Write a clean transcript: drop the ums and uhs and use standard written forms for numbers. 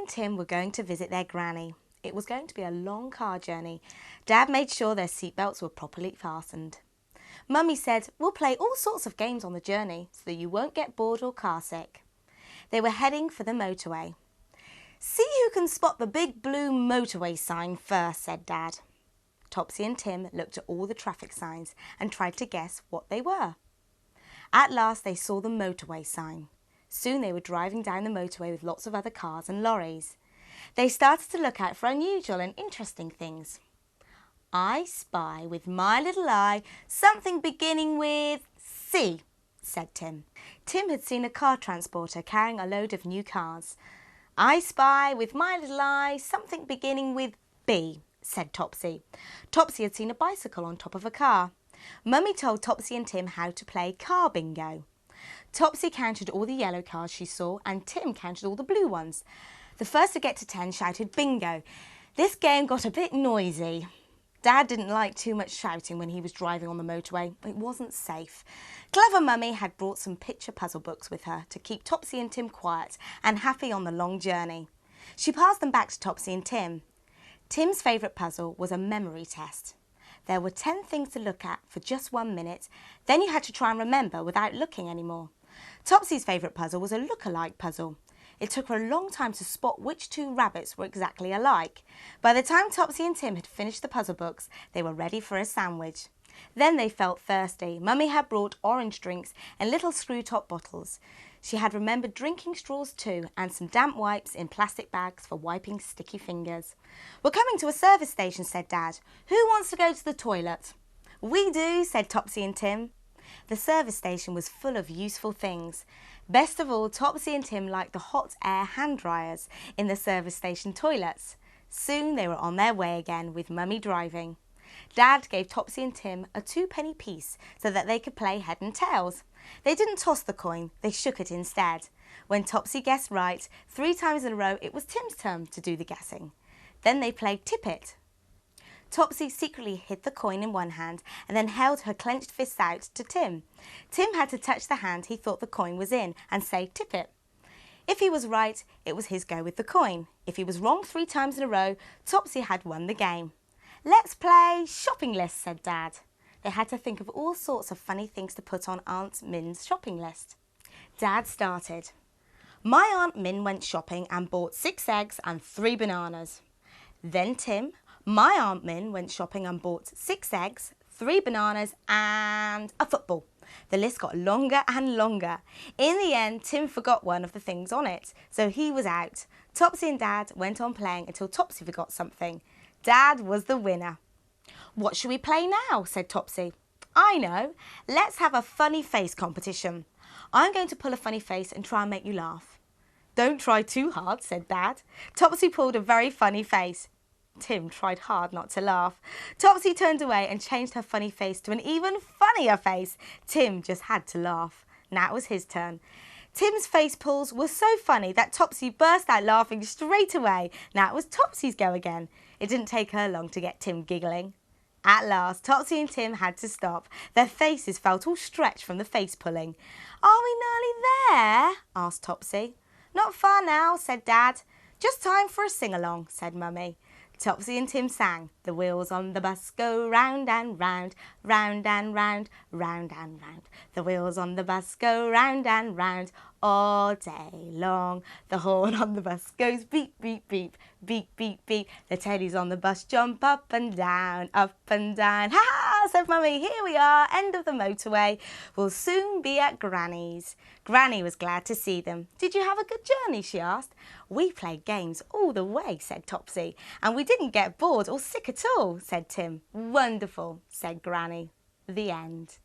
and Tim were going to visit their granny. It was going to be a long car journey. Dad made sure their seatbelts were properly fastened. Mummy said, "We'll play all sorts of games on the journey so that you won't get bored or car sick." They were heading for the motorway. "See who can spot the big blue motorway sign first," said Dad. Topsy and Tim looked at all the traffic signs and tried to guess what they were. At last they saw the motorway sign. Soon they were driving down the motorway with lots of other cars and lorries. They started to look out for unusual and interesting things. "I spy with my little eye something beginning with C," said Tim. Tim had seen a car transporter carrying a load of new cars. "I spy with my little eye something beginning with B," said Topsy. Topsy had seen a bicycle on top of a car. Mummy told Topsy and Tim how to play car bingo. Topsy counted all the yellow cars she saw and Tim counted all the blue ones. The first to get to 10 shouted bingo. This game got a bit noisy. Dad didn't like too much shouting when he was driving on the motorway. It wasn't safe. Clever Mummy had brought some picture puzzle books with her to keep Topsy and Tim quiet and happy on the long journey. She passed them back to Topsy and Tim. Tim's favourite puzzle was a memory test. There were 10 things to look at for just 1 minute. Then you had to try and remember without looking anymore. Topsy's favourite puzzle was a look-alike puzzle. It took her a long time to spot which 2 rabbits were exactly alike. By the time Topsy and Tim had finished the puzzle books, they were ready for a sandwich. Then they felt thirsty. Mummy had brought orange drinks in little screw-top bottles. She had remembered drinking straws too and some damp wipes in plastic bags for wiping sticky fingers. "We're coming to a service station," said Dad. "Who wants to go to the toilet?" "We do," said Topsy and Tim. The service station was full of useful things. Best of all, Topsy and Tim liked the hot air hand dryers in the service station toilets. Soon they were on their way again with Mummy driving. Dad gave Topsy and Tim a 2-penny piece so that they could play head and tails. They didn't toss the coin, they shook it instead. When Topsy guessed right, 3 times in a row, it was Tim's turn to do the guessing. Then they played Tip It. Topsy secretly hid the coin in one hand and then held her clenched fists out to Tim. Tim had to touch the hand he thought the coin was in and say "Tip it." If he was right, it was his go with the coin. If he was wrong 3 times in a row, Topsy had won the game. "Let's play shopping list," said Dad. They had to think of all sorts of funny things to put on Aunt Min's shopping list. Dad started. "My Aunt Min went shopping and bought 6 eggs and 3 bananas." Then Tim, "My Aunt Min went shopping and bought 6 eggs, 3 bananas and a football." The list got longer and longer. In the end, Tim forgot one of the things on it, so he was out. Topsy and Dad went on playing until Topsy forgot something. Dad was the winner. "What should we play now?" said Topsy. "I know. Let's have a funny face competition. I'm going to pull a funny face and try and make you laugh." "Don't try too hard," said Dad. Topsy pulled a very funny face. Tim tried hard not to laugh. Topsy turned away and changed her funny face to an even funnier face. Tim just had to laugh. Now it was his turn. Tim's face pulls were so funny that Topsy burst out laughing straight away. Now it was Topsy's go again. It didn't take her long to get Tim giggling. At last, Topsy and Tim had to stop. Their faces felt all stretched from the face pulling. "Are we nearly there?" asked Topsy. "Not far now," said Dad. "Just time for a sing-along," said Mummy. Topsy and Tim sang. "The wheels on the bus go round and round, round and round, round and round. The wheels on the bus go round and round all day long. The horn on the bus goes beep, beep, beep, beep, beep, beep. The teddies on the bus jump up and down, up and down." "Ha ha," said Mummy. "Here we are, end of the motorway. We'll soon be at Granny's." Granny was glad to see them. "Did you have a good journey?" she asked. "We played games all the way," said Topsy. "And we didn't get bored or sick at all," said Tim. "Wonderful," said Granny. The end.